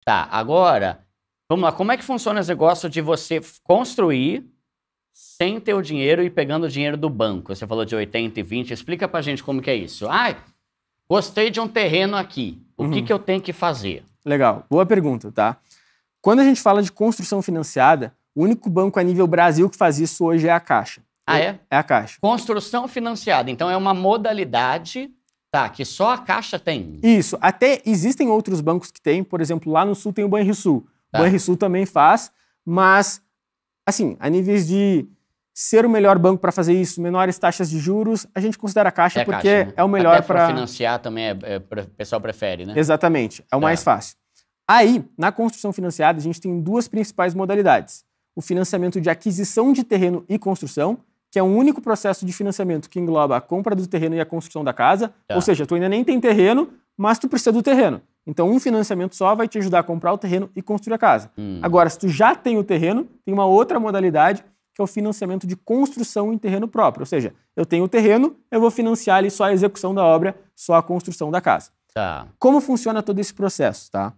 Tá, agora, vamos lá. Como é que funciona esse negócio de você construir sem ter o dinheiro e pegando o dinheiro do banco? Você falou de 80 e 20. Explica pra gente como que é isso. Ai, gostei de um terreno aqui. O que eu tenho que fazer? Legal, boa pergunta, tá? Quando a gente fala de construção financiada, o único banco a nível Brasil que faz isso hoje é a Caixa. Ah, é? É a Caixa. Construção financiada. Então é uma modalidade, tá, que só a Caixa tem. Isso. Até existem outros bancos que têm, por exemplo, lá no Sul tem o Banrisul. Tá. O Banrisul também faz, mas, assim, a níveis de ser o melhor banco para fazer isso, menores taxas de juros, a gente considera a Caixa porque Caixa, né? é o melhor Até para financiar também, o pessoal prefere, né? Exatamente, é o mais fácil. Aí, na construção financiada, a gente tem duas principais modalidades. O financiamento de aquisição de terreno e construção, que é um único processo de financiamento que engloba a compra do terreno e a construção da casa. Ou seja, tu ainda nem tem terreno, mas tu precisa do terreno. Então, um financiamento só vai te ajudar a comprar o terreno e construir a casa. Agora, se tu já tem o terreno, tem uma outra modalidade, que é o financiamento de construção em terreno próprio. Ou seja, eu tenho o terreno, eu vou financiar ali só a execução da obra, só a construção da casa. Tá. Como funciona todo esse processo, tá?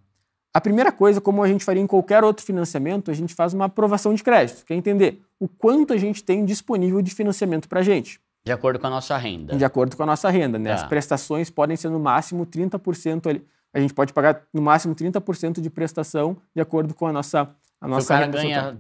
A primeira coisa, como a gente faria em qualquer outro financiamento, a gente faz uma aprovação de crédito, que é entender o quanto a gente tem disponível de financiamento para a gente. De acordo com a nossa renda. De acordo com a nossa renda, né? As prestações podem ser no máximo 30% ali. A gente pode pagar no máximo 30% de prestação de acordo com a nossa renda. Se o cara ganha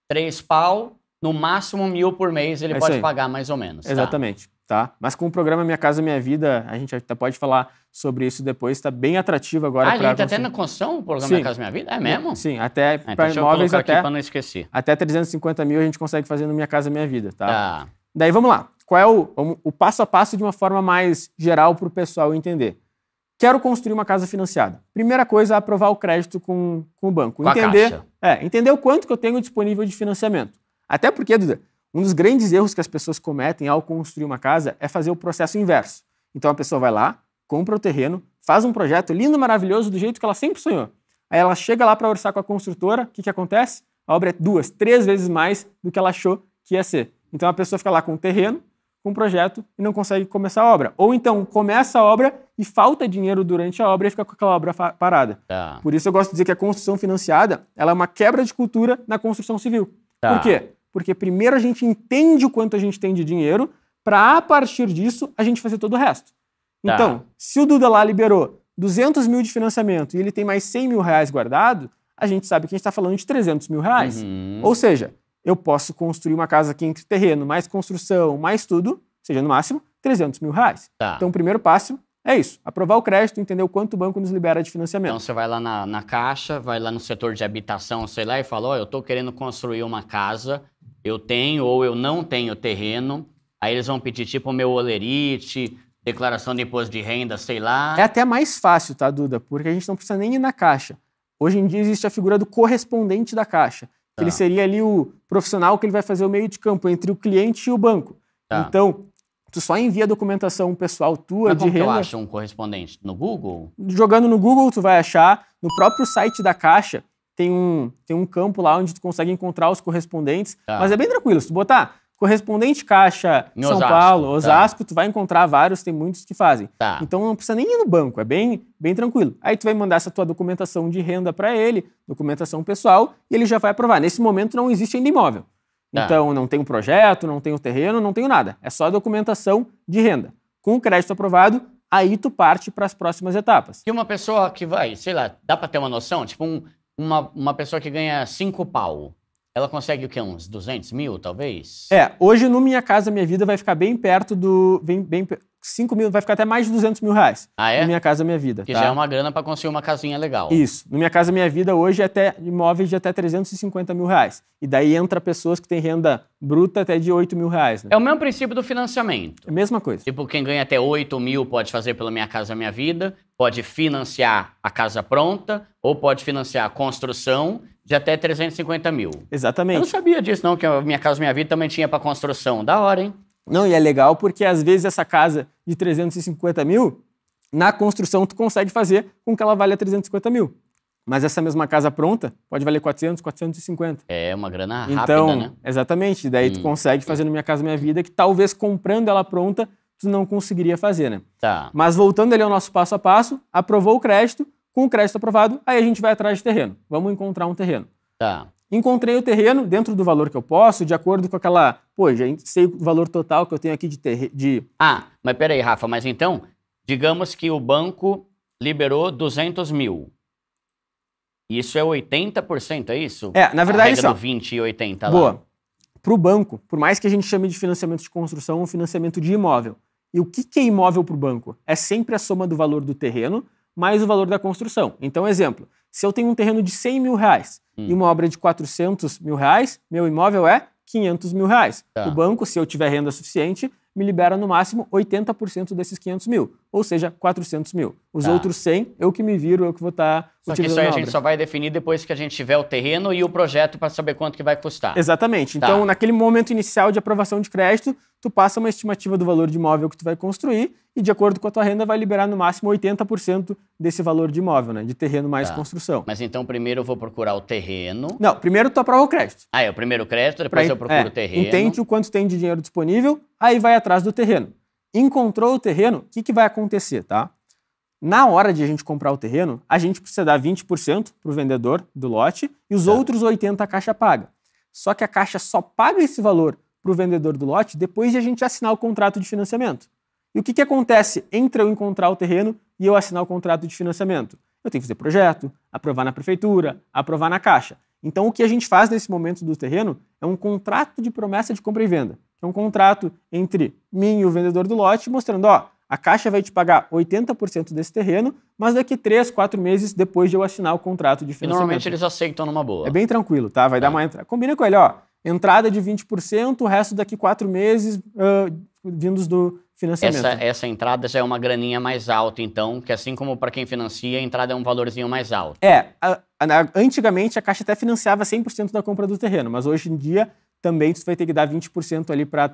3 pau, no máximo 1.000 por mês ele pode pagar mais ou menos. Exatamente. Tá? Mas com o programa Minha Casa Minha Vida, a gente até pode falar sobre isso depois, está bem atrativo agora. Ah, a gente até na construção, o programa Minha Casa Minha Vida? É mesmo? Sim, até então para imóveis aqui para não esquecer. Até 350 mil a gente consegue fazer no Minha Casa Minha Vida, tá? Daí vamos lá. Qual é o passo a passo de uma forma mais geral para o pessoal entender? Quero construir uma casa financiada. Primeira coisa é aprovar o crédito com o banco. Entender o quanto que eu tenho disponível de financiamento. Até porque, Duda, um dos grandes erros que as pessoas cometem ao construir uma casa é fazer o processo inverso. Então a pessoa vai lá, compra o terreno, faz um projeto lindo, maravilhoso, do jeito que ela sempre sonhou. Aí ela chega lá para orçar com a construtora, o que acontece? A obra é 2, 3 vezes mais do que ela achou que ia ser. Então a pessoa fica lá com o terreno, com o projeto e não consegue começar a obra. Ou então começa a obra e falta dinheiro durante a obra e fica com aquela obra parada. Por isso eu gosto de dizer que a construção financiada ela é uma quebra de cultura na construção civil. Por quê? Porque primeiro a gente entende o quanto a gente tem de dinheiro para, a partir disso, a gente fazer todo o resto. Então, se o Duda lá liberou 200 mil de financiamento e ele tem mais 100 mil reais guardado, a gente sabe que a gente está falando de 300 mil reais. Ou seja, eu posso construir uma casa aqui entre terreno, mais construção, mais tudo, seja no máximo 300 mil reais. Então, o primeiro passo é isso, aprovar o crédito, entender o quanto o banco nos libera de financiamento. Então você vai lá na Caixa, vai lá no setor de habitação, sei lá, e fala, ó, eu tô querendo construir uma casa, eu tenho ou eu não tenho terreno, aí eles vão pedir tipo o meu olerite, declaração de imposto de renda, sei lá. É até mais fácil, tá, Duda? Porque a gente não precisa nem ir na Caixa. Hoje em dia existe a figura do correspondente da Caixa, que ele seria ali o profissional que ele vai fazer o meio de campo entre o cliente e o banco. Então, tu só envia a documentação pessoal tua de renda. Como que eu acho um correspondente? No Google? Jogando no Google, tu vai achar. No próprio site da Caixa, tem um campo lá onde tu consegue encontrar os correspondentes. Mas é bem tranquilo. Se tu botar correspondente Caixa São Paulo, Osasco, tu vai encontrar vários, tem muitos que fazem. Então não precisa nem ir no banco, é bem tranquilo. Aí tu vai mandar essa tua documentação de renda para ele, documentação pessoal, e ele já vai aprovar. Nesse momento não existe ainda imóvel. Então, não tem um projeto, não tem o terreno, não tenho nada. É só a documentação de renda. Com o crédito aprovado, aí tu parte para as próximas etapas. E uma pessoa que vai, sei lá, dá para ter uma noção? Tipo, uma pessoa que ganha 5 pau, ela consegue o quê? Uns 200 mil, talvez? Hoje no Minha Casa Minha Vida vai ficar bem perto do... 5 mil, vai ficar até mais de 200 mil reais. No Minha Casa Minha Vida. Que já é uma grana para construir uma casinha legal. Isso. No Minha Casa Minha Vida hoje é até imóveis de até 350 mil reais. E daí entra pessoas que têm renda bruta até de 8 mil reais. Né? É o mesmo princípio do financiamento. É a mesma coisa. Tipo, quem ganha até 8 mil pode fazer pela Minha Casa Minha Vida, pode financiar a casa pronta, ou pode financiar a construção de até 350 mil. Exatamente. Eu não sabia disso não, que a Minha Casa Minha Vida também tinha para construção. Da hora, hein? Não, e é legal porque às vezes essa casa de 350 mil, na construção tu consegue fazer com que ela valha 350 mil. Mas essa mesma casa pronta pode valer 400, 450. É uma grana rápida, né? Exatamente. Daí tu consegue fazer no Minha Casa Minha Vida, que talvez comprando ela pronta, tu não conseguiria fazer, né? Mas voltando ali ao nosso passo a passo, aprovou o crédito, Com o crédito aprovado, aí a gente vai atrás de terreno. Vamos encontrar um terreno. Tá. Encontrei o terreno dentro do valor que eu posso, de acordo com aquela... Pô, já sei o valor total que eu tenho aqui de... Ah, mas peraí, Rafa, mas então, digamos que o banco liberou 200 mil. Isso é 80%, é isso? Na verdade, a regra do 20 e 80 lá. Boa. Para o banco, por mais que a gente chame de financiamento de construção, é um financiamento de imóvel. E o que é imóvel para o banco? É sempre a soma do valor do terreno mais o valor da construção. Então, exemplo, se eu tenho um terreno de 100 mil reais e uma obra de 400 mil reais, meu imóvel é 500 mil reais. Tá. O banco, se eu tiver renda suficiente, me libera no máximo 80% desses 500 mil, ou seja, 400 mil. Os outros 100, eu que me viro, eu que vou estar utilizando. Só que isso aí a gente só vai definir depois que a gente tiver o terreno e o projeto para saber quanto que vai custar. Exatamente. Então, naquele momento inicial de aprovação de crédito, tu passa uma estimativa do valor de imóvel que tu vai construir e, de acordo com a tua renda, vai liberar no máximo 80% desse valor de imóvel, né? De terreno mais construção. Mas então, primeiro eu vou procurar o terreno. Não, primeiro tu aprova o crédito. É o primeiro crédito, depois eu procuro o terreno. Entende o quanto tem de dinheiro disponível, aí vai atrás do terreno. Encontrou o terreno, o que vai acontecer, tá? Na hora de a gente comprar o terreno, a gente precisa dar 20% para o vendedor do lote e os outros 80% a Caixa paga. Só que a Caixa só paga esse valor para o vendedor do lote depois de a gente assinar o contrato de financiamento. E o que acontece entre eu encontrar o terreno e eu assinar o contrato de financiamento? Eu tenho que fazer projeto, aprovar na prefeitura, aprovar na Caixa. Então, o que a gente faz nesse momento do terreno é um contrato de promessa de compra e venda. É um contrato entre mim e o vendedor do lote mostrando, ó, a Caixa vai te pagar 80% desse terreno, mas daqui 3, 4 meses depois de eu assinar o contrato de financiamento. E normalmente eles aceitam numa boa. É bem tranquilo, tá? Vai dar uma entrada. Combina com ele, ó, entrada de 20%, o resto daqui 4 meses vindos do financiamento. Essa entrada já é uma graninha mais alta, então, que assim como para quem financia, a entrada é um valorzinho mais alto. Antigamente a Caixa até financiava 100% da compra do terreno, mas hoje em dia também você vai ter que dar 20% ali para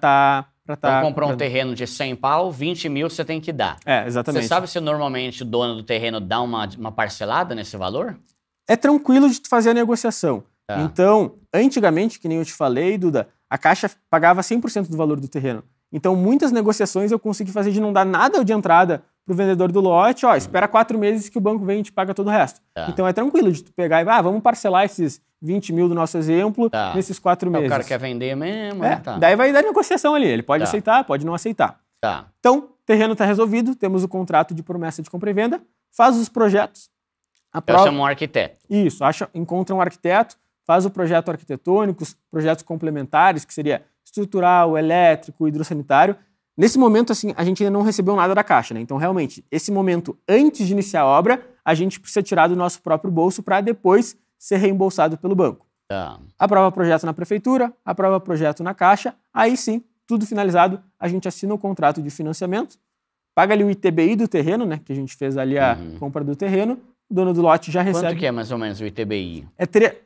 Então, comprou um terreno de 100 pau, 20 mil você tem que dar. Exatamente. Você sabe se normalmente o dono do terreno dá uma parcelada nesse valor? É tranquilo de tu fazer a negociação. Então, antigamente, que nem eu te falei, Duda, a Caixa pagava 100% do valor do terreno. Então, muitas negociações eu consegui fazer de não dar nada de entrada pro vendedor do lote, ó, espera 4 meses que o banco vem e te paga todo o resto. Então, é tranquilo de tu pegar e vamos parcelar esses 20 mil do nosso exemplo nesses 4 meses. O cara quer vender mesmo. Daí vai dar negociação ali, ele pode aceitar, pode não aceitar. Então, terreno está resolvido, temos o contrato de promessa de compra e venda, faz os projetos. Eu chamo um arquiteto. Isso, encontra um arquiteto, faz o projeto arquitetônico, projetos complementares, que seria estrutural, elétrico, hidrossanitário. Nesse momento, assim, a gente ainda não recebeu nada da Caixa, né? Então, realmente, esse momento, antes de iniciar a obra, a gente precisa tirar do nosso próprio bolso para depois ser reembolsado pelo banco. Aprova projeto na prefeitura, aprova projeto na Caixa, aí sim, tudo finalizado, a gente assina o contrato de financiamento, paga ali o ITBI do terreno, né? Que a gente fez ali a compra do terreno, o dono do lote já recebe... Quanto que é mais ou menos o ITBI?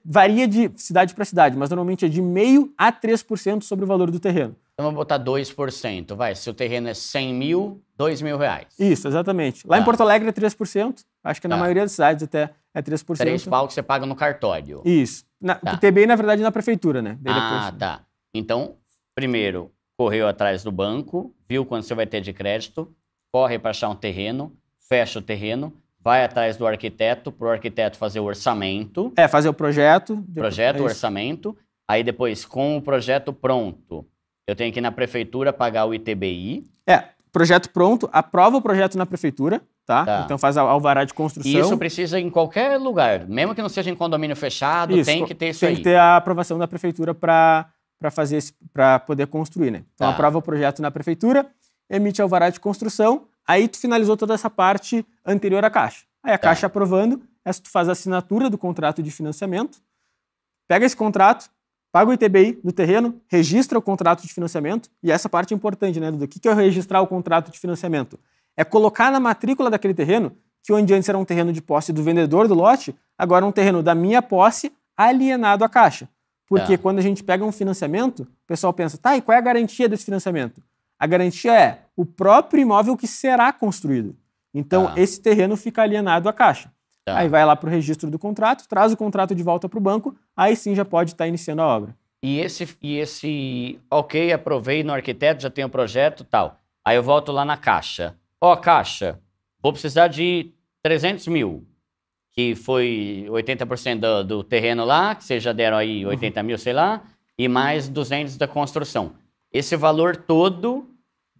Varia de cidade para cidade, mas normalmente é de 0,5% a 3% sobre o valor do terreno. Então vamos botar 2%, vai. Se o terreno é 100 mil, 2 mil reais. Isso, exatamente. Lá em Porto Alegre é 3%, acho que na maioria das cidades até é 3%. 3 pau que você paga no cartório. Isso. O ITBI, na verdade, na prefeitura, né? Tá. Então, primeiro, correu atrás do banco, viu quanto você vai ter de crédito, corre para achar um terreno, fecha o terreno, vai atrás do arquiteto, para o arquiteto fazer o orçamento. Fazer o projeto. O orçamento. Aí depois, com o projeto pronto, eu tenho que ir na prefeitura pagar o ITBI. Projeto pronto, aprova o projeto na prefeitura, tá? Então faz alvará de construção. E isso precisa em qualquer lugar, mesmo que não seja em condomínio fechado, tem que ter isso aí. Tem que ter a aprovação da prefeitura para poder construir, né? Então aprova o projeto na prefeitura, emite alvará de construção, aí tu finalizou toda essa parte anterior à Caixa. Aí a Caixa aprovando, tu faz a assinatura do contrato de financiamento, pega esse contrato, paga o ITBI do terreno, registra o contrato de financiamento, e essa parte é importante, né, Duda? O que é registrar o contrato de financiamento? É colocar na matrícula daquele terreno, que onde antes era um terreno de posse do vendedor do lote, agora é um terreno da minha posse alienado à Caixa. Porque quando a gente pega um financiamento, o pessoal pensa, e qual é a garantia desse financiamento? A garantia é o próprio imóvel que será construído. Então, esse terreno fica alienado à Caixa. Aí vai lá para o registro do contrato, traz o contrato de volta para o banco, aí sim já pode estar iniciando a obra. E esse ok, aprovei no arquiteto, já tenho o projeto e tal. Aí eu volto lá na Caixa. Caixa, vou precisar de 300 mil. que foi 80% do terreno lá, que vocês já deram aí 80 mil, sei lá, e mais 200 da construção. Esse valor todo,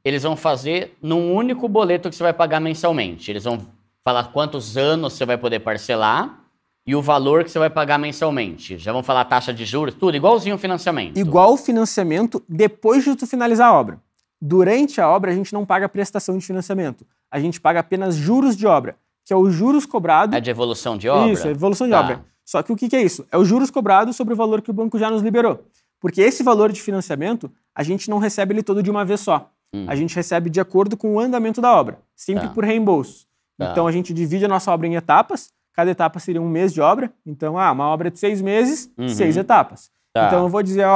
eles vão fazer num único boleto que você vai pagar mensalmente. Eles vão falar quantos anos você vai poder parcelar e o valor que você vai pagar mensalmente. Já vão falar taxa de juros, tudo, igualzinho o financiamento. Igual o financiamento depois de tu finalizar a obra. Durante a obra, a gente não paga prestação de financiamento. A gente paga apenas juros de obra, que é o juros cobrado... É de evolução de obra? Isso, é evolução de obra. Só que o que é isso? É o juros cobrado sobre o valor que o banco já nos liberou. Porque esse valor de financiamento, a gente não recebe ele todo de uma vez só. A gente recebe de acordo com o andamento da obra, sempre por reembolso. Então, a gente divide a nossa obra em etapas. Cada etapa seria um mês de obra. Então, uma obra de 6 meses, 6 etapas. Então, eu vou dizer,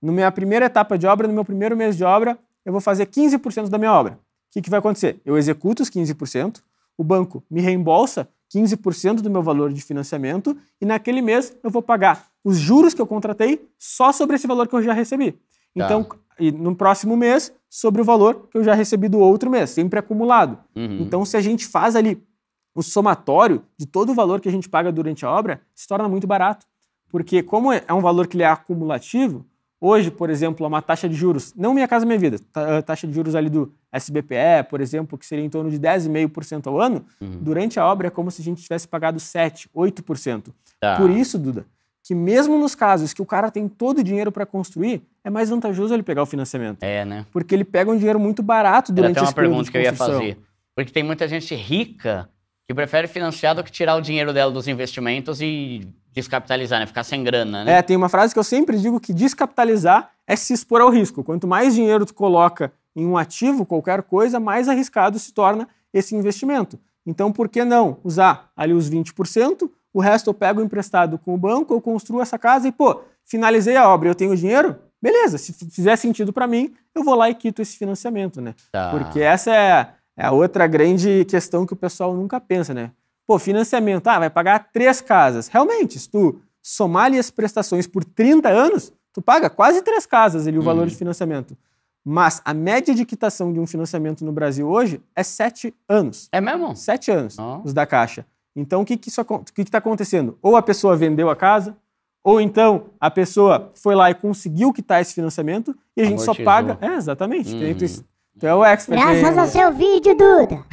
na minha primeira etapa de obra, no meu primeiro mês de obra, eu vou fazer 15% da minha obra. O que vai acontecer? Eu executo os 15%, o banco me reembolsa 15% do meu valor de financiamento e naquele mês eu vou pagar os juros que eu contratei só sobre esse valor que eu já recebi. Então, e no próximo mês, sobre o valor que eu já recebi do outro mês, sempre acumulado. Então, se a gente faz ali o somatório de todo o valor que a gente paga durante a obra, se torna muito barato. Porque como é um valor que ele é acumulativo, hoje, por exemplo, uma taxa de juros, não Minha Casa Minha Vida, taxa de juros ali do SBPE, por exemplo, que seria em torno de 10,5% ao ano, durante a obra é como se a gente tivesse pagado 7%, 8%. Por isso, Duda, que mesmo nos casos que o cara tem todo o dinheiro para construir, é mais vantajoso ele pegar o financiamento. Né? Porque ele pega um dinheiro muito barato durante esse período de construção. Era até uma pergunta que eu ia fazer. Porque tem muita gente rica que prefere financiar do que tirar o dinheiro dela dos investimentos e descapitalizar, né? Ficar sem grana, né? Tem uma frase que eu sempre digo que descapitalizar é se expor ao risco. Quanto mais dinheiro tu coloca em um ativo, qualquer coisa, mais arriscado se torna esse investimento. Então, por que não usar ali os 20%, o resto eu pego emprestado com o banco, eu construo essa casa e, finalizei a obra, eu tenho dinheiro? Beleza, se fizer sentido para mim, eu vou lá e quito esse financiamento, né? Porque essa é a outra grande questão que o pessoal nunca pensa, né? Financiamento, vai pagar 3 casas. Realmente, se tu somar ali as prestações por 30 anos, tu paga quase 3 casas ali o valor de financiamento. Mas a média de quitação de um financiamento no Brasil hoje é 7 anos. É mesmo? 7 anos, os da Caixa. Então, o que está acontecendo? Ou a pessoa vendeu a casa, ou então a pessoa foi lá e conseguiu quitar esse financiamento e a gente só paga... exatamente. Tu é o expert. Graças ao seu vídeo, Duda.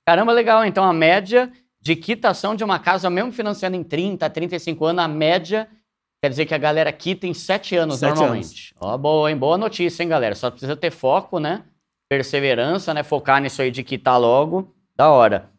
Caramba, legal. Então, a média de quitação de uma casa, mesmo financiando em 30, 35 anos, a média quer dizer que a galera quita em 7 anos normalmente. Boa, hein? Boa notícia, hein, galera? Só precisa ter foco, né? Perseverança, né? Focar nisso aí de quitar logo. Da hora.